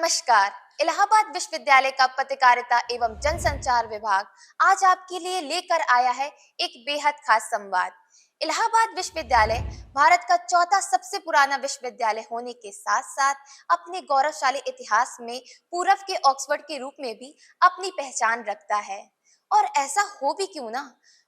नमस्कार। इलाहाबाद विश्वविद्यालय का पत्रकारिता एवं जनसंचार विभाग आज आपके लिए लेकर आया है एक बेहद खास संवाद। इलाहाबाद विश्वविद्यालय भारत का चौथा सबसे पुराना विश्वविद्यालय होने के साथ साथ अपने गौरवशाली इतिहास में पूर्व के ऑक्सफोर्ड के रूप में भी अपनी पहचान रखता है। और ऐसा हो भी क्यों ना,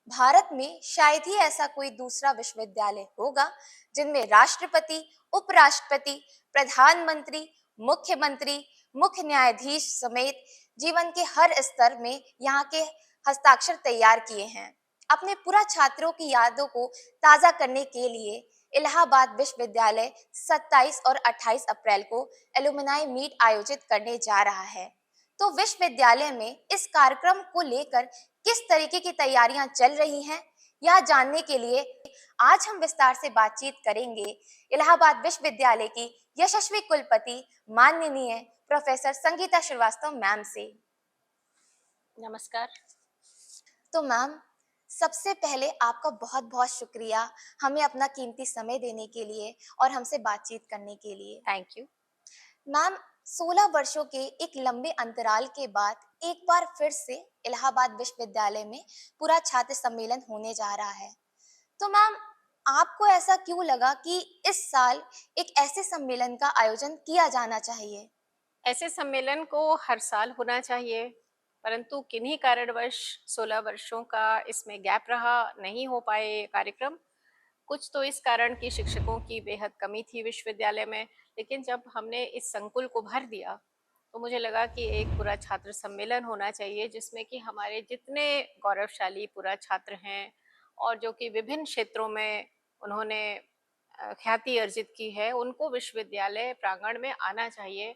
भारत में शायद ही ऐसा कोई दूसरा विश्वविद्यालय होगा जिनमें राष्ट्रपति, उपराष्ट्रपति, प्रधानमंत्री, मुख्यमंत्री, मुख्य न्यायाधीश समेत जीवन के हर स्तर में यहाँ के हस्ताक्षर तैयार किए हैं। अपने पूरा छात्रों की यादों को ताज़ा करने के लिए इलाहाबाद विश्वविद्यालय 27 और 28 अप्रैल को एलुमनाई मीट आयोजित करने जा रहा है। तो विश्वविद्यालय में इस कार्यक्रम को लेकर किस तरीके की तैयारियां चल रही हैं, यह जानने के लिए आज हम विस्तार से बातचीत करेंगे इलाहाबाद विश्वविद्यालय की यशस्वी कुलपति माननीय प्रोफेसर संगीता श्रीवास्तव मैम से। नमस्कार। तो मैम, सबसे पहले आपका बहुत बहुत शुक्रिया हमें अपना कीमती समय देने के लिए और हमसे बातचीत करने के लिए। Thank you. मैम, 16 वर्षों के एक लंबे अंतराल के बाद एक बार फिर से इलाहाबाद विश्वविद्यालय में पूरा छात्र सम्मेलन होने जा रहा है। तो मैम, आपको ऐसा क्यों लगा कि इस साल एक ऐसे सम्मेलन का आयोजन किया जाना चाहिए? ऐसे सम्मेलन को हर साल होना चाहिए, परंतु किन्हीं कारणवश 16 वर्षों का इसमें गैप रहा, नहीं हो पाए ये कार्यक्रम। कुछ तो इस कारण कि शिक्षकों की बेहद कमी थी विश्वविद्यालय में, लेकिन जब हमने इस संकुल को भर दिया तो मुझे लगा कि एक पूरा छात्र सम्मेलन होना चाहिए जिसमें कि हमारे जितने गौरवशाली पूरा छात्र हैं और जो कि विभिन्न क्षेत्रों में उन्होंने ख्याति अर्जित की है, उनको विश्वविद्यालय प्रांगण में आना चाहिए।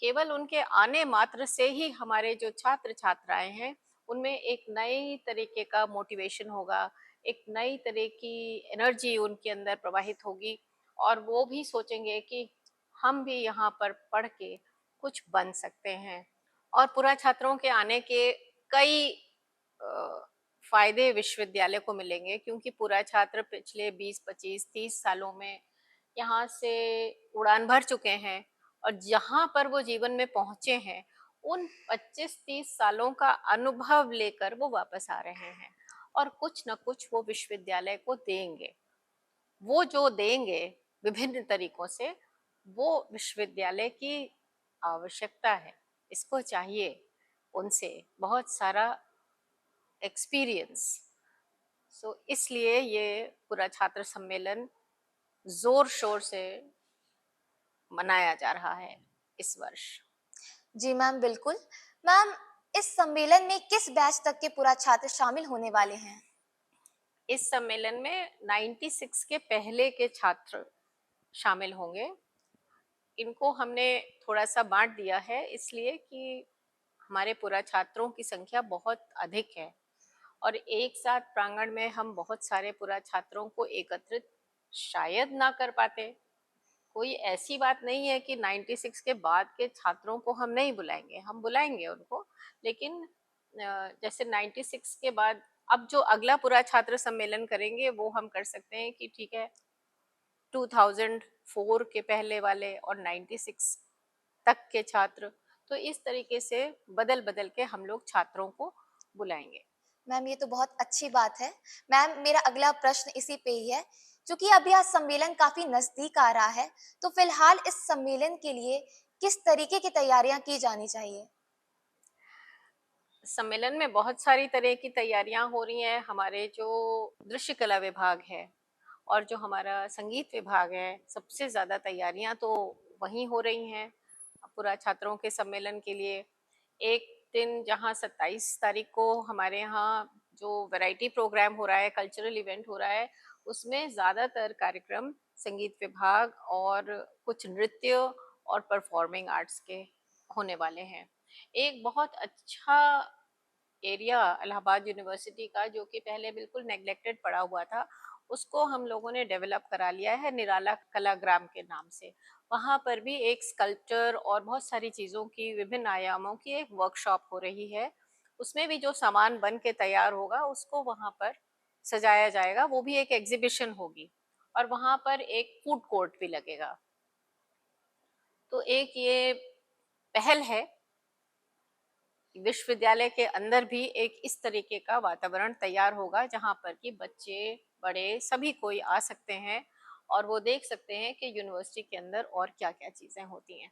केवल उनके आने मात्र से ही हमारे जो छात्र छात्राएं हैं उनमें एक नई तरीके का मोटिवेशन होगा, एक नई तरह की एनर्जी उनके अंदर प्रवाहित होगी और वो भी सोचेंगे कि हम भी यहाँ पर पढ़ के कुछ बन सकते हैं। और पूरा छात्रों के आने के कई फायदे विश्वविद्यालय को मिलेंगे, क्योंकि पूरा छात्र पिछले 20, 25, 30 सालों में यहाँ से उड़ान भर चुके हैं और जहाँ पर वो जीवन में पहुँचे हैं उन 25-30 सालों का अनुभव लेकर वो वापस आ रहे हैं और कुछ न कुछ वो विश्वविद्यालय को देंगे। वो जो देंगे विभिन्न तरीकों से, वो विश्वविद्यालय की आवश्यकता है। इसको चाहिए उनसे बहुत सारा एक्सपीरियंस। इसलिए ये पूरा छात्र सम्मेलन जोर शोर से मनाया जा रहा है इस वर्ष। जी मैम, बिल्कुल। मैम, इस सम्मेलन में किस बैच तक के पूरा छात्र शामिल होने वाले हैं? इस सम्मेलन में 96 के पहले के छात्र शामिल होंगे। इनको हमने थोड़ा सा बांट दिया है इसलिए कि हमारे पूरा छात्रों की संख्या बहुत अधिक है और एक साथ प्रांगण में हम बहुत सारे पूरा छात्रों को एकत्रित शायद ना कर पाते। कोई ऐसी बात नहीं है कि 96 के बाद के छात्रों को हम नहीं बुलाएंगे, हम बुलाएंगे उनको, लेकिन जैसे 96 के बाद अब जो अगला पूरा छात्र सम्मेलन करेंगे वो हम कर सकते हैं कि ठीक है 2004 के पहले वाले और 96 तक के छात्र, तो इस तरीके से बदल बदल के हम लोग छात्रों को बुलाएंगे। मैम, ये तो बहुत अच्छी बात है। मैम, मेरा अगला प्रश्न इसी पे ही है। चूंकि अब यह सम्मेलन काफी नजदीक आ रहा है, तो फिलहाल इस सम्मेलन के लिए किस तरीके की तैयारियां की जानी चाहिए? सम्मेलन में बहुत सारी तरह की तैयारियां हो रही हैं। हमारे जो दृश्य कला विभाग है और जो हमारा संगीत विभाग है, सबसे ज़्यादा तैयारियां तो वहीं हो रही हैं पूरा छात्रों के सम्मेलन के लिए। एक दिन जहां 27 तारीख को हमारे यहाँ जो वैरायटी प्रोग्राम हो रहा है, कल्चरल इवेंट हो रहा है, उसमें ज़्यादातर कार्यक्रम संगीत विभाग और कुछ नृत्य और परफॉर्मिंग आर्ट्स के होने वाले हैं। एक बहुत अच्छा एरिया इलाहाबाद यूनिवर्सिटी का, जो कि पहले बिल्कुल नेग्लेक्टेड पड़ा हुआ था, उसको हम लोगों ने डेवलप करा लिया है निराला कलाग्राम के नाम से। वहाँ पर भी एक स्कल्पचर और बहुत सारी चीज़ों की विभिन्न आयामों की एक वर्कशॉप हो रही है। उसमें भी जो सामान बन के तैयार होगा उसको वहाँ पर सजाया जाएगा, वो भी एक एग्जीबिशन होगी और वहाँ पर एक फूड कोर्ट भी लगेगा। तो एक ये पहल है कि विश्वविद्यालय के अंदर भी एक इस तरीके का वातावरण तैयार होगा जहाँ पर कि बच्चे बड़े सभी कोई आ सकते हैं और वो देख सकते हैं कि यूनिवर्सिटी के अंदर और क्या-क्या चीज़ें होती हैं।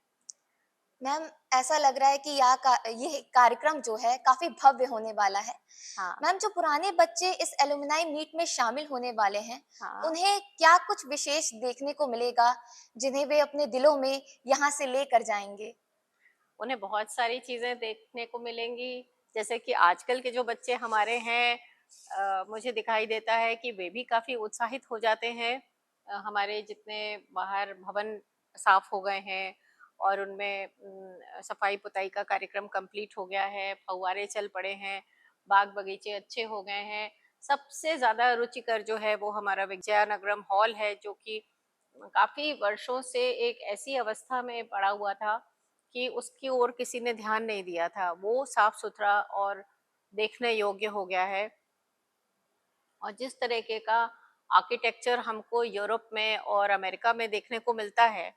मैम, ऐसा लग रहा है कि ये कार्यक्रम जो है काफ़ी भव्य होने वाला है। हाँ, मैम, जो पुराने बच्चे इस एलुमनाई मीट में शामिल होने वाले हैं, हाँ। उन्हें क्या कुछ विशेष देखने को मिलेगा, जिन्हें वे अपने दिलों में यहाँ से लेकर जाएँगे? उन्हें बहुत सारी चीज़ें देखने को मिलेंगी, जैसे कि आजकल के जो बच्चे हमारे हैं मुझे दिखाई देता है कि वे भी काफ़ी उत्साहित हो जाते हैं। हमारे जितने बाहर भवन साफ हो गए हैं और उनमें सफाई-पुताई का कार्यक्रम कंप्लीट हो गया है, फव्वारे चल पड़े हैं, बाग-बगीचे अच्छे हो गए हैं। सबसे ज़्यादा रुचिकर जो है वो हमारा विजयानगरम हॉल है, जो कि काफ़ी वर्षों से एक ऐसी अवस्था में पड़ा हुआ था कि उसकी ओर किसी ने ध्यान नहीं दिया था। वो साफ-सुथरा और देखने योग्य हो गया है और जिस तरीके का आर्किटेक्चर हमको यूरोप में और अमेरिका में देखने को मिलता है,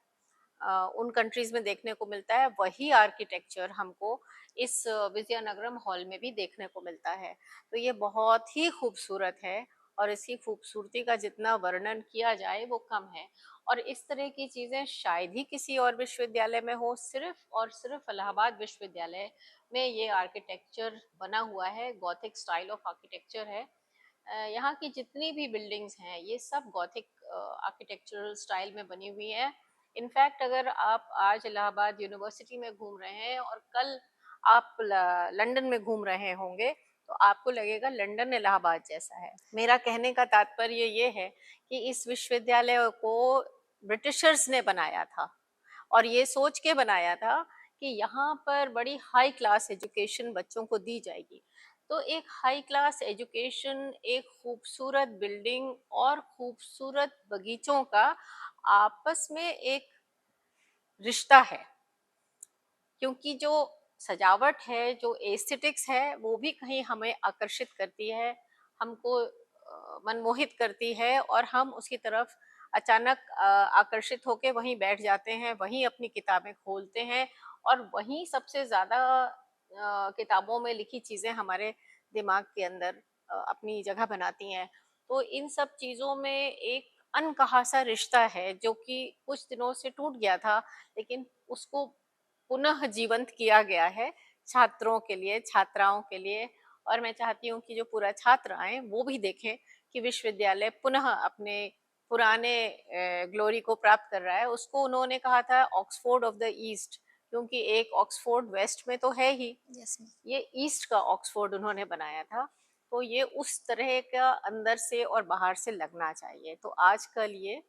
उन कंट्रीज़ में देखने को मिलता है, वही आर्किटेक्चर हमको इस विजयनगरम हॉल में भी देखने को मिलता है। तो ये बहुत ही खूबसूरत है और इसकी खूबसूरती का जितना वर्णन किया जाए वो कम है और इस तरह की चीज़ें शायद ही किसी और विश्वविद्यालय में हो, सिर्फ़ और सिर्फ़ इलाहाबाद विश्वविद्यालय में ये आर्किटेक्चर बना हुआ है, गॉथिक स्टाइल ऑफ आर्किटेक्चर है। यहाँ की जितनी भी बिल्डिंग्स हैं ये सब गॉथिक आर्किटेक्चरल स्टाइल में बनी हुई हैं। इनफैक्ट अगर आप आज इलाहाबाद यूनिवर्सिटी में घूम रहे हैं और कल आप लंदन में घूम रहे होंगे तो आपको लगेगा लंदन इलाहाबाद जैसा है। मेरा कहने का तात्पर्य ये है कि इस विश्वविद्यालय को ब्रिटिशर्स ने बनाया था और ये सोच के बनाया था कि यहाँ पर बड़ी हाई क्लास एजुकेशन बच्चों को दी जाएगी। तो एक हाई क्लास एजुकेशन, एक खूबसूरत बिल्डिंग और खूबसूरत बगीचों का आपस में एक रिश्ता है। क्योंकि जो सजावट है, जो एस्थेटिक्स है, वो भी कहीं हमें आकर्षित करती है, हमको मनमोहित करती है और हम उसकी तरफ अचानक आकर्षित होके वहीं बैठ जाते हैं, वहीं अपनी किताबें खोलते हैं और वहीं सबसे ज़्यादा किताबों में लिखी चीज़ें हमारे दिमाग के अंदर अपनी जगह बनाती हैं। तो इन सब चीज़ों में एक अनकहा-सा रिश्ता है, जो कि कुछ दिनों से टूट गया था, लेकिन उसको पुनः जीवंत किया गया है छात्रों के लिए, छात्राओं के लिए और मैं चाहती हूँ कि जो पूरा छात्र आएँ वो भी देखें कि विश्वविद्यालय पुनः अपने पुराने ग्लोरी को प्राप्त कर रहा है। उसको उन्होंने कहा था ऑक्सफोर्ड ऑफ द ईस्ट क्योंकि एक ऑक्सफोर्ड वेस्ट में तो है ही, यस मैम। ये ईस्ट का ऑक्सफोर्ड उन्होंने बनाया था। तो ये उस तरह का अंदर से और बाहर से लगना चाहिए। तो आजकल ये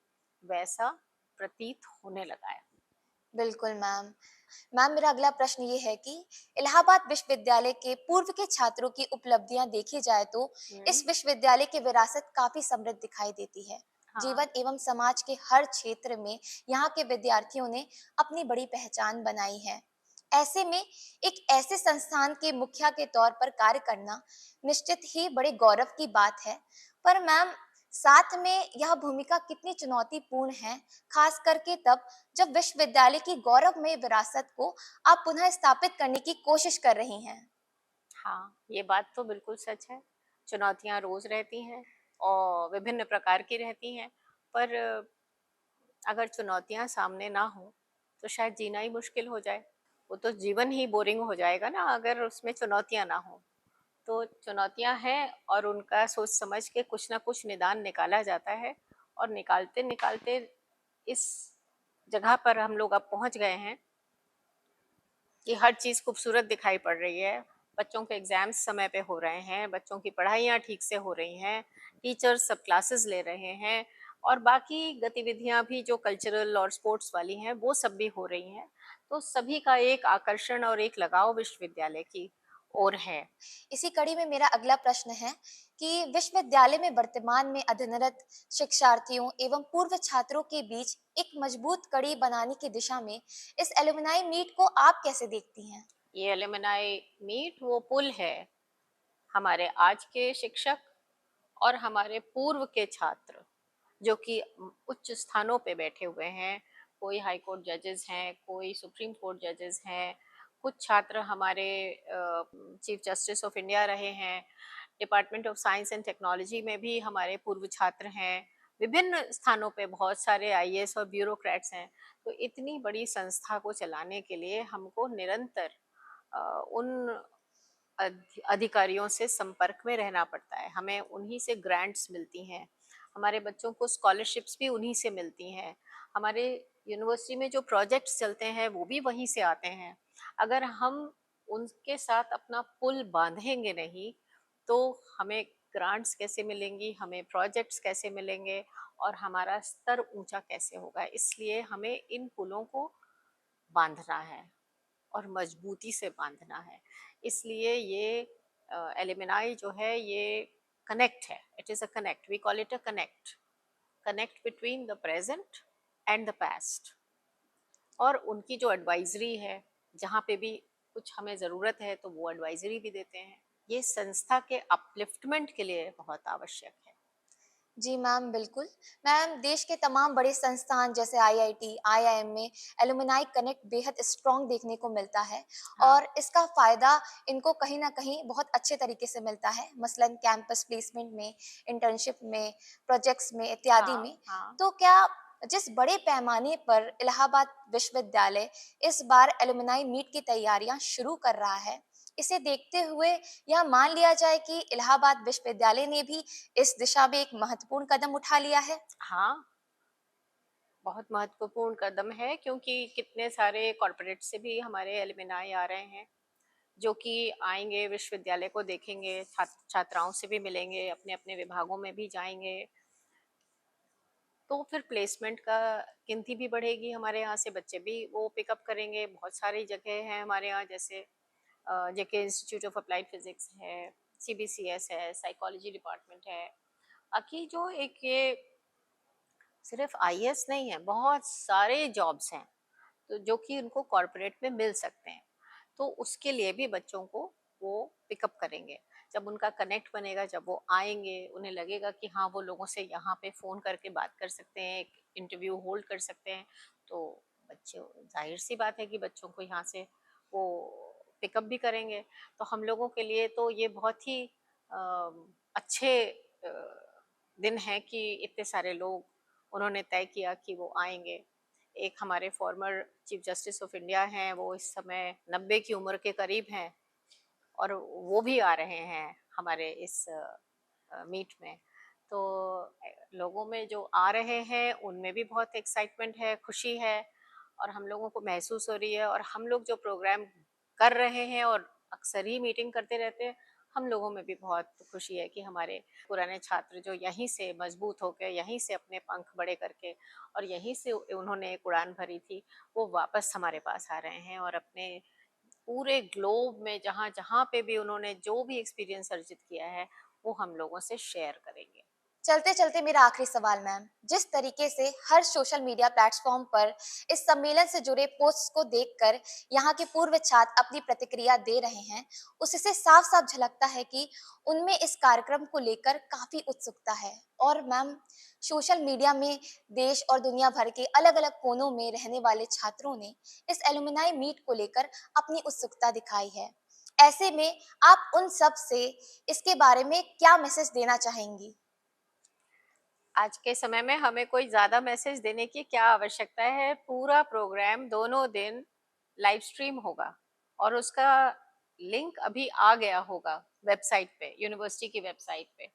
वैसा प्रतीत होने लगा है। बिल्कुल मैम। मैम, मेरा अगला प्रश्न ये है कि इलाहाबाद विश्वविद्यालय के पूर्व के छात्रों की उपलब्धियां देखी जाए तो हुँ, इस विश्वविद्यालय की विरासत काफी समृद्ध दिखाई देती है। हाँ। जीवन एवं समाज के हर क्षेत्र में यहाँ के विद्यार्थियों ने अपनी बड़ी पहचान बनाई है। ऐसे में एक ऐसे संस्थान के मुखिया के तौर पर कार्य करना निश्चित ही बड़े गौरव की बात है। पर मैम, साथ में यह भूमिका कितनी चुनौतीपूर्ण है, खास करके तब जब विश्वविद्यालय की गौरवमय विरासत को आप पुनः स्थापित करने की कोशिश कर रही हैं। हाँ, ये बात तो बिल्कुल सच है। चुनौतियाँ रोज़ रहती हैं और विभिन्न प्रकार की रहती हैं, पर अगर चुनौतियाँ सामने ना हों, तो शायद जीना ही मुश्किल हो जाए। वो तो जीवन ही बोरिंग हो जाएगा ना अगर उसमें चुनौतियाँ ना हों। तो चुनौतियाँ हैं और उनका सोच समझ के कुछ ना कुछ निदान निकाला जाता है और निकालते-निकालते इस जगह पर हम लोग अब पहुँच गए हैं कि हर चीज़ खूबसूरत दिखाई पड़ रही है। बच्चों के एग्ज़ाम्स समय पे हो रहे हैं, बच्चों की पढ़ाइयाँ ठीक से हो रही हैं, टीचर्स सब क्लासेस ले रहे हैं और बाकी गतिविधियाँ भी जो कल्चरल और स्पोर्ट्स वाली हैं, वो सब भी हो रही हैं। तो सभी का एक आकर्षण और एक लगाव विश्वविद्यालय की ओर है। इसी कड़ी में मेरा अगला प्रश्न है कि विश्वविद्यालय में वर्तमान में अध्ययनरत शिक्षार्थियों एवं पूर्व छात्रों के बीच एक मजबूत कड़ी बनाने की दिशा में इस एलुमनाई मीट को आप कैसे देखती हैं? ये एलुमनाई मीट वो पुल है, हमारे आज के शिक्षक और हमारे पूर्व के छात्र जो कि उच्च स्थानों पे बैठे हुए हैं। कोई हाई कोर्ट जजेस हैं, कोई सुप्रीम कोर्ट जजेस हैं, कुछ छात्र हमारे चीफ जस्टिस ऑफ इंडिया रहे हैं, department of science and technology में भी हमारे पूर्व छात्र हैं, विभिन्न स्थानों पे बहुत सारे आईएएस और ब्यूरोक्रेट्स हैं। तो इतनी बड़ी संस्था को चलाने के लिए हमको निरंतर उन अधिकारियों से संपर्क में रहना पड़ता है। हमें उन्हीं से ग्रांट्स मिलती हैं, हमारे बच्चों को स्कॉलरशिप्स भी उन्हीं से मिलती हैं, हमारे यूनिवर्सिटी में जो प्रोजेक्ट्स चलते हैं वो भी वहीं से आते हैं। अगर हम उनके साथ अपना पुल बांधेंगे नहीं तो हमें ग्रांट्स कैसे मिलेंगी, हमें प्रोजेक्ट्स कैसे मिलेंगे और हमारा स्तर ऊंचा कैसे होगा। इसलिए हमें इन पुलों को बांधना है और मजबूती से बांधना है। इसलिए ये एलिमनाई जो है ये कनेक्ट है, it is a connect, we call it a connect, connect between the present and the past. और उनकी जो एडवाइजरी है, जहाँ पे भी कुछ हमें ज़रूरत है तो वो एडवाइजरी भी देते हैं। ये संस्था के अपलिफ्टमेंट के लिए बहुत आवश्यक है। जी मैम, बिल्कुल। मैम, देश के तमाम बड़े संस्थान जैसे आईआईटी, आईआईएम में एलुमनाई कनेक्ट बेहद स्ट्रॉन्ग देखने को मिलता है हाँ और इसका फ़ायदा इनको कहीं न कहीं बहुत अच्छे तरीके से मिलता है, मसलन कैंपस प्लेसमेंट में, इंटर्नशिप में, प्रोजेक्ट्स में इत्यादि हाँ में। हाँ। तो क्या जिस बड़े पैमाने पर इलाहाबाद विश्वविद्यालय इस बार एलुमनाई मीट की तैयारियाँ शुरू कर रहा है, इसे देखते हुए यह मान लिया जाए कि इलाहाबाद विश्वविद्यालय ने भी इस दिशा में एक महत्वपूर्ण कदम उठा लिया है? हाँ, बहुत महत्वपूर्ण कदम है क्योंकि कितने सारे कॉरपोरेट से भी हमारे एलुमनाई आ रहे हैं जो कि आएंगे, विश्वविद्यालय को देखेंगे, छात्राओं से भी मिलेंगे, अपने अपने विभागों में भी जाएंगे। तो फिर प्लेसमेंट का गिनती भी बढ़ेगी, हमारे यहाँ से बच्चे भी वो पिकअप करेंगे। बहुत सारी जगह हैं हमारे यहाँ, जैसे जेके इंस्टीट्यूट ऑफ अप्लाइड फिजिक्स है, सीबीसीएस है, साइकोलॉजी डिपार्टमेंट है। बाकी जो एक ये सिर्फ आईएएस नहीं है, बहुत सारे जॉब्स हैं तो जो कि उनको कॉरपोरेट में मिल सकते हैं। तो उसके लिए भी बच्चों को वो पिकअप करेंगे। जब उनका कनेक्ट बनेगा, जब वो आएंगे, उन्हें लगेगा कि हाँ वो लोगों से यहाँ पे फ़ोन करके बात कर सकते हैं, एक इंटरव्यू होल्ड कर सकते हैं। तो बच्चे, जाहिर सी बात है कि बच्चों को यहाँ से वो पिकअप भी करेंगे। तो हम लोगों के लिए तो ये बहुत ही अच्छे दिन है कि इतने सारे लोग उन्होंने तय किया कि वो आएंगे। एक हमारे former chief justice of India हैं, वो इस समय 90 की उम्र के करीब हैं और वो भी आ रहे हैं हमारे इस मीट में। तो लोगों में जो आ रहे हैं उनमें भी बहुत एक्साइटमेंट है, खुशी है और हम लोगों को महसूस हो रही है। और हम लोग जो प्रोग्राम कर रहे हैं और अक्सर ही मीटिंग करते रहते हैं, हम लोगों में भी बहुत खुशी है कि हमारे पुराने छात्र जो यहीं से मजबूत होकर, यहीं से अपने पंख बड़े करके और यहीं से उन्होंने एक उड़ान भरी थी, वो वापस हमारे पास आ रहे हैं और अपने पूरे ग्लोब में जहाँ जहाँ पे भी उन्होंने जो भी एक्सपीरियंस अर्जित किया है वो हम लोगों से शेयर करेंगे। चलते-चलते मेरा आखिरी सवाल मैम, जिस तरीके से हर सोशल मीडिया प्लेटफ़ॉर्म पर इस सम्मेलन से जुड़े पोस्ट्स को देखकर यहाँ के पूर्व छात्र अपनी प्रतिक्रिया दे रहे हैं, उससे साफ-साफ झलकता है कि उनमें इस कार्यक्रम को लेकर काफ़ी उत्सुकता है। और मैम, सोशल मीडिया में देश और दुनिया भर के अलग-अलग कोनों में रहने वाले छात्रों ने इस एलुमनाई मीट को लेकर अपनी उत्सुकता दिखाई है। ऐसे में आप उन सब से इसके बारे में क्या मैसेज देना चाहेंगी? आज के समय में हमें कोई ज़्यादा मैसेज देने की क्या आवश्यकता है। पूरा प्रोग्राम दोनों दिन लाइव स्ट्रीम होगा और उसका लिंक अभी आ गया होगा वेबसाइट पे, यूनिवर्सिटी की वेबसाइट पे।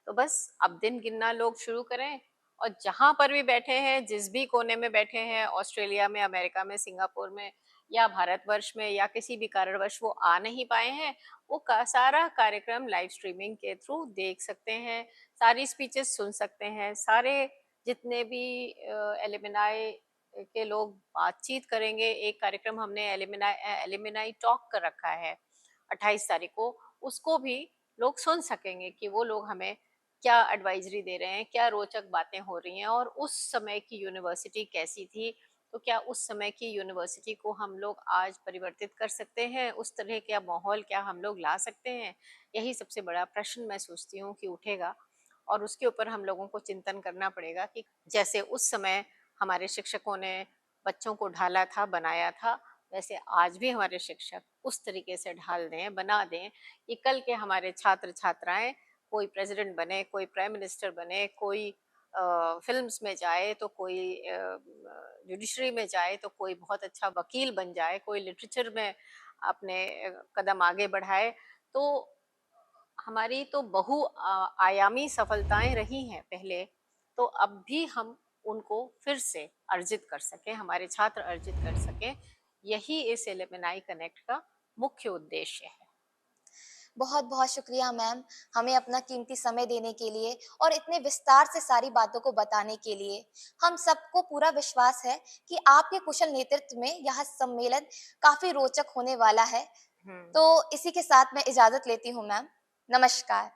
तो बस अब दिन गिनना लोग शुरू करें और जहाँ पर भी बैठे हैं, जिस भी कोने में बैठे हैं, ऑस्ट्रेलिया में, अमेरिका में, सिंगापुर में या भारतवर्ष में या किसी भी कारणवश वो आ नहीं पाए हैं, वो सारा कार्यक्रम लाइव स्ट्रीमिंग के थ्रू देख सकते हैं, सारी स्पीचेस सुन सकते हैं, सारे जितने भी एलिमनाई के लोग बातचीत करेंगे। एक कार्यक्रम हमने एलिमनाई एलिमनाई टॉक कर रखा है 28 तारीख को, उसको भी लोग सुन सकेंगे कि वो लोग हमें क्या एडवाइजरी दे रहे हैं, क्या रोचक बातें हो रही हैं और उस समय की यूनिवर्सिटी कैसी थी। तो क्या उस समय की यूनिवर्सिटी को हम लोग आज परिवर्तित कर सकते हैं, उस तरह का माहौल क्या हम लोग ला सकते हैं? यही सबसे बड़ा प्रश्न मैं सोचती हूँ कि उठेगा और उसके ऊपर हम लोगों को चिंतन करना पड़ेगा कि जैसे उस समय हमारे शिक्षकों ने बच्चों को ढाला था, बनाया था, वैसे आज भी हमारे शिक्षक उस तरीके से ढाल दें, बना दें कि कल के हमारे छात्र छात्राएं कोई प्रेसिडेंट बने, कोई प्राइम मिनिस्टर बने, कोई फिल्म्स में जाए, तो कोई जुडिशरी में जाए, तो कोई बहुत अच्छा वकील बन जाए, कोई लिटरेचर में अपने कदम आगे बढ़ाए। तो हमारी तो आयामी सफलताएं रही हैं पहले, तो अब भी हम उनको फिर से अर्जित कर सकें, हमारे छात्र अर्जित कर सकें, यही इस एलुमनाई कनेक्ट का मुख्य उद्देश्य है। बहुत बहुत शुक्रिया मैम, हमें अपना कीमती समय देने के लिए और इतने विस्तार से सारी बातों को बताने के लिए। हम सबको पूरा विश्वास है कि आपके कुशल नेतृत्व में यह सम्मेलन काफी रोचक होने वाला है। हम्म। तो इसी के साथ मैं इजाजत लेती हूँ मैम। नमस्कार।